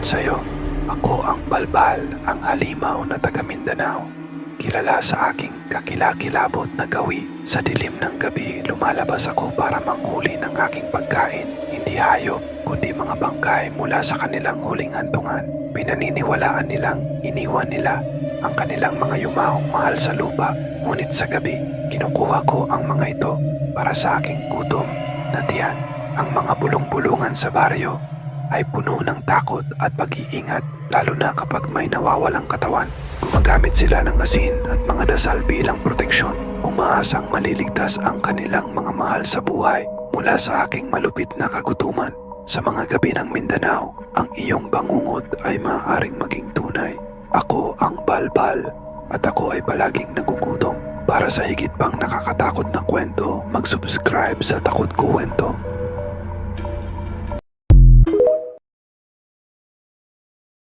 sa'yo. Ako ang Balbal, ang halimaw na taga Mindanao. Kilala sa aking kakilakilabot na gawi. Sa dilim ng gabi, lumalabas ako para manghuli ng aking pagkain. Hindi hayop, kundi mga bangkay mula sa kanilang huling hantungan. Pinaniniwalaan nilang iniwan nila ang kanilang mga yumaong mahal sa lupa. Ngunit sa gabi, kinukuha ko ang mga ito para sa aking gutom na tiyan. Ang mga bulong-bulungan sa baryo ay puno ng takot at pag-iingat, lalo na kapag may nawawalang katawan. Gumagamit sila ng asin at mga dasal bilang proteksyon, umaasang maliligtas ang kanilang mga mahal sa buhay mula sa aking malupit na kagutuman. Sa mga gabi ng Mindanao, ang iyong bangungot ay maaaring maging tunay. Ako ang Balbal at ako ay palaging nagugutom. Para sa higit pang nakakatakot na kwento, mag-subscribe sa Takot Kuwento.